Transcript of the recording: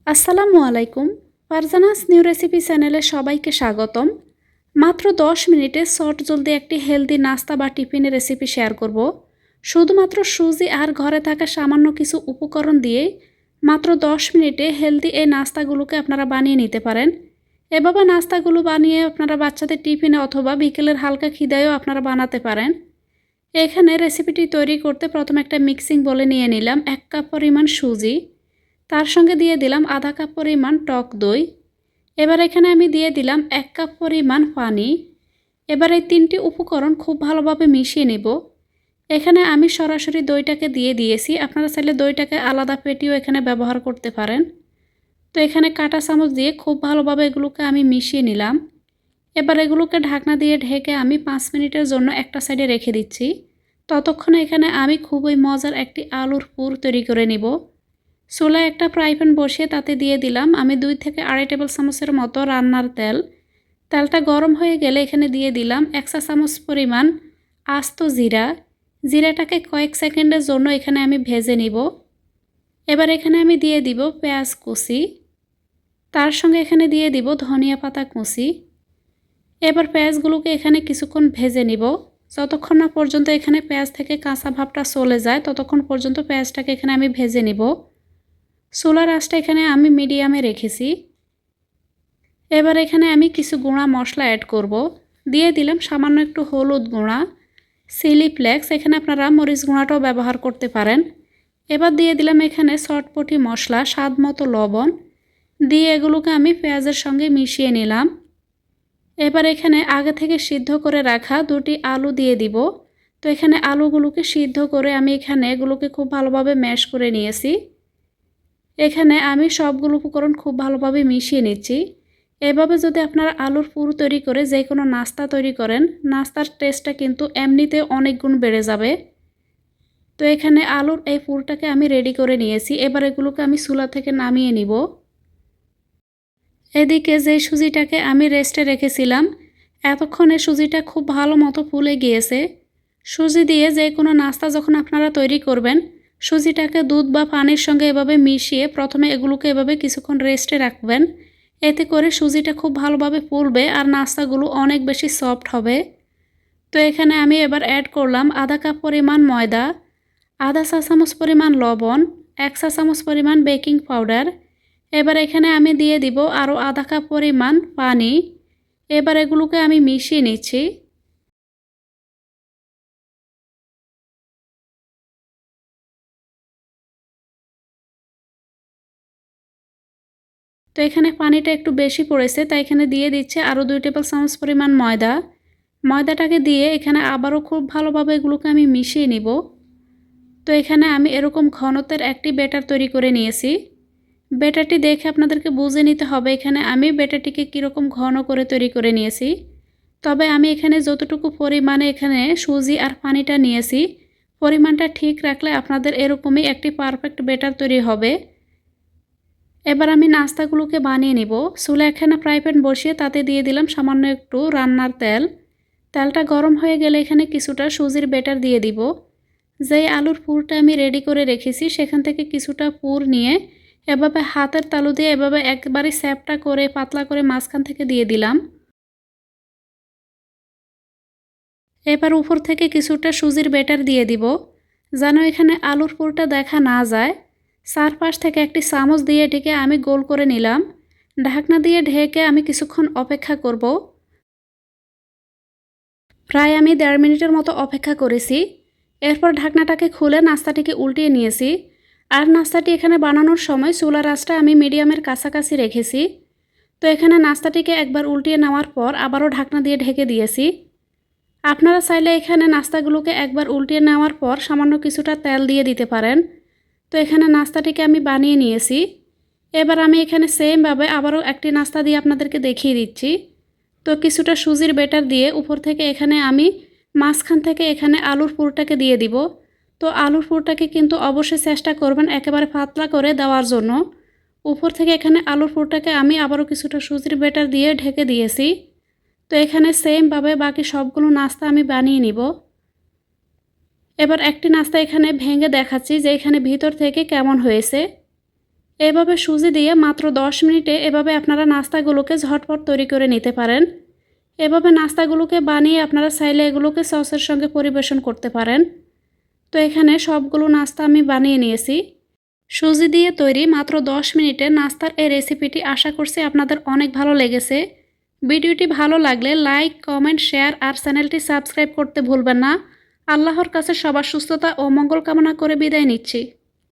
আসসালামু আলাইকুম। Farzana's new recipe চ্যানেলে সবাইকে স্বাগতম। মাত্র 10 মিনিটে শর্ট জলদি একটি হেলদি নাস্তা বা টিফিনের রেসিপি শেয়ার করব। শুধুমাত্র সুজি আর ঘরে থাকা সামান্য কিছু উপকরণ দিয়ে মাত্র 10 মিনিটে হেলদি এই নাস্তাগুলোকে আপনারা বানিয়ে নিতে পারেন। এভাবে নাস্তাগুলো বানিয়ে আপনারা বাচ্চাদের টিফিনে অথবা বিকেলের হালকা খিদায়ও আপনারা বানাতে পারেন। এখানে রেসিপিটি তৈরি করতে প্রথমে একটা মিক্সিং বলে নিয়ে নিলাম 1 কাপ পরিমাণ সুজি। তার সঙ্গে দিয়ে দিলাম আধা কাপ পরিমাণ টক দই। এবার এখানে আমি দিয়ে দিলাম 1 কাপ পরিমাণ পানি। এবার এই তিনটি উপকরণ খুব ভালোভাবে মিশিয়ে নেব। এখানে আমি সরাসরি দইটাকে দিয়ে দিয়েছি, আপনারা চাইলে দইটাকে আলাদা ফেটিয়েও এখানে ব্যবহার করতে পারেন। তো এখানে কাঁটা চামচ দিয়ে খুব ভালোভাবে এগুলোকে আমি মিশিয়ে নিলাম। এবার এগুলোকে ঢাকনা দিয়ে ঢেকে আমি 5 মিনিটের জন্য একটা সাইডে রেখে দিচ্ছি। ততক্ষণে এখানে আমি খুবই মজার একটি আলুর পুর তৈরি করে নিব। চুলায় একটা ফ্রাই প্যান বসিয়ে তাতে দিয়ে দিলাম আমি 2 থেকে 2.5 টেবিল চামচের মতো রান্নার তেল। তেলটা গরম হয়ে গেলে এখানে দিয়ে দিলাম 1 চা চামচ পরিমাণ আস্ত জিরা। জিরাটাকে কয়েক সেকেন্ডের জন্য এখানে আমি ভেজে নিব। এবার এখানে আমি দিয়ে দিব পেঁয়াজ কুচি, তার সঙ্গে এখানে দিয়ে দিব ধনিয়া পাতা কুচি। এবার পেঁয়াজগুলোকে এখানে কিছুক্ষণ ভেজে নিব। যতক্ষণ না পর্যন্ত এখানে পেঁয়াজ থেকে কাঁচা ভাবটা চলে যায় ততক্ষণ পর্যন্ত পেঁয়াজটাকে এখানে আমি ভেজে নিব। চুলার আঁচটা এখানে আমি মিডিয়ামে রেখেছি। এবার এখানে আমি কিছু গুঁড়া মশলা অ্যাড করব। দিয়ে দিলাম সামান্য একটু হলুদ গুঁড়া, চিলি ফ্লেক্স, এখানে আপনারা মরিচ গুঁড়াটাও ব্যবহার করতে পারেন। এবার দিয়ে দিলাম এখানে চটপটি মশলা, স্বাদ মতো লবণ দিয়ে এগুলোকে আমি পেঁয়াজের সঙ্গে মিশিয়ে নিলাম। এবার এখানে আগে থেকে সিদ্ধ করে রাখা 2টি আলু দিয়ে দিব। তো এখানে আলুগুলোকে সিদ্ধ করে আমি এখানে এগুলোকে খুব ভালোভাবে ম্যাশ করে নিয়েছি। এখানে আমি সবগুলো উপকরণ খুব ভালোভাবে মিশিয়ে নিচ্ছি। এভাবে যদি আপনারা আলুর পুর তৈরি করে যে কোনো নাস্তা তৈরি করেন, নাস্তার টেস্টটা কিন্তু এমনিতে অনেক গুণ বেড়ে যাবে। তো এখানে আলুর এই পুরটাকে আমি রেডি করে নিয়েছি। এবার এগুলোকে আমি চুলা থেকে নামিয়ে নিব। এদিকে যে সুজিটাকে আমি রেস্টে রেখেছিলাম, এতক্ষণে সুজিটা খুব ভালো মতো ফুলে গিয়েছে। সুজি দিয়ে যে কোনো নাস্তা যখন আপনারা তৈরি করবেন, সুজিটাকে দুধ বা পানির সঙ্গে এভাবে মিশিয়ে প্রথমে এগুলোকে এভাবে কিছুক্ষণ রেস্টে রাখবেন। এতে করে সুজিটা খুব ভালোভাবে ফুলবে আর নাস্তাগুলো অনেক বেশি সফট হবে। তো এখানে আমি এবার অ্যাড করলাম আধা কাপ পরিমাণ ময়দা, আধা চা চামচ পরিমাণ লবণ, 1 চা চামচ পরিমাণ বেকিং পাউডার। এবার এখানে আমি দিয়ে দিব আরও আধা কাপ পরিমাণ পানি। এবার এগুলোকে আমি মিশিয়ে নিচ্ছি। তো এখানে পানিটা একটু বেশি পড়েছে, তাই এখানে দিয়ে দিচ্ছে আরও 2 টেবিল চামচ পরিমাণ ময়দা। ময়দাটাকে দিয়ে এখানে আবারও খুব ভালোভাবে এগুলোকে আমি মিশিয়ে নিব। তো এখানে আমি এরকম ঘনত্বের একটি ব্যাটার তৈরি করে নিয়েছি। ব্যাটারটি দেখে আপনাদেরকে বুঝে নিতে হবে এখানে আমি ব্যাটারটিকে কীরকম ঘন করে তৈরি করে নিয়েছি। তবে আমি এখানে যতটুকু পরিমাণে এখানে সুজি আর পানিটা নিয়েছি, পরিমাণটা ঠিক রাখলে আপনাদের এরকমই একটি পারফেক্ট ব্যাটার তৈরি হবে। এবার আমি নাস্তাগুলোকে বানিয়ে নিব। চুলায় একখানা ফ্রাই প্যান বসিয়ে তাতে দিয়ে দিলাম সামান্য একটু রান্নার তেল। তেলটা গরম হয়ে গেলে এখানে কিছুটা সুজির ব্যাটার দিয়ে দিব। যেই আলুর পুরটা আমি রেডি করে রেখেছি সেখান থেকে কিছুটা পুর নিয়ে এভাবে হাতের তালু দিয়ে এভাবে একবারে স্যাপটা করে পাতলা করে মাঝখান থেকে দিয়ে দিলাম। এবার উপর থেকে কিছুটা সুজির ব্যাটার দিয়ে দিব, যেন এখানে আলুর পুরটা দেখা না যায়। চারপাশ থেকে একটি চামচ দিয়ে এটিকে আমি গোল করে নিলাম। ঢাকনা দিয়ে ঢেকে আমি কিছুক্ষণ অপেক্ষা করব। প্রায় আমি 1.5 মিনিটের মতো অপেক্ষা করেছি। এরপর ঢাকনাটাকে খুলে নাস্তাটিকে উল্টিয়ে নিয়েছি। আর নাস্তাটি এখানে বানানোর সময় চুলার আঁচটা আমি মিডিয়ামের কাছাকাছি রেখেছি। তো এখানে নাস্তাটিকে একবার উল্টিয়ে নেওয়ার পর আবারও ঢাকনা দিয়ে ঢেকে দিয়েছি। আপনারা চাইলে এখানে নাস্তাগুলোকে একবার উল্টিয়ে নেওয়ার পর সামান্য কিছুটা তেল দিয়ে দিতে পারেন। তো এখানে নাস্তাটিকে আমি বানিয়ে নিয়েছি। এবার আমি এখানে সেমভাবে আবারও একটি নাস্তা দিয়ে আপনাদেরকে দেখিয়ে দিচ্ছি। তো কিছুটা সুজির ব্যাটার দিয়ে উপর থেকে এখানে আমি মাঝখান থেকে এখানে আলুর পুরটাকে দিয়ে দিব। তো আলুর পুরটাকে কিন্তু অবশ্যই চেষ্টা করবেন একেবারে পাতলা করে দেওয়ার জন্য। উপর থেকে এখানে আলুর পুরটাকে আমি আবারও কিছুটা সুজির ব্যাটার দিয়ে ঢেকে দিয়েছি। তো এখানে সেমভাবে বাকি সবগুলো নাস্তা আমি বানিয়ে নিব। এবার একটি নাস্তা এখানে ভেঙে দেখাচ্ছি যে এখানে ভিতর থেকে কেমন হয়েছে। এভাবে সুজি দিয়ে মাত্র 10 মিনিটে এভাবে আপনারা নাস্তাগুলোকে ঝটপট তৈরি করে নিতে পারেন। এভাবে নাস্তাগুলোকে বানিয়ে আপনারা চাইলে এগুলোকে সসের সঙ্গে পরিবেশন করতে পারেন। তো এখানে সবগুলো নাস্তা আমি বানিয়ে নিয়েছি। সুজি দিয়ে তৈরি মাত্র 10 মিনিটে নাস্তার এই রেসিপিটি আশা করছি আপনাদের অনেক ভালো লেগেছে। ভিডিওটি ভালো লাগলে লাইক, কমেন্ট, শেয়ার আর চ্যানেলটি সাবস্ক্রাইব করতে ভুলবেন না। আল্লাহর কাছে সবার সুস্থতা ও মঙ্গল কামনা করে বিদায় নিচ্ছি।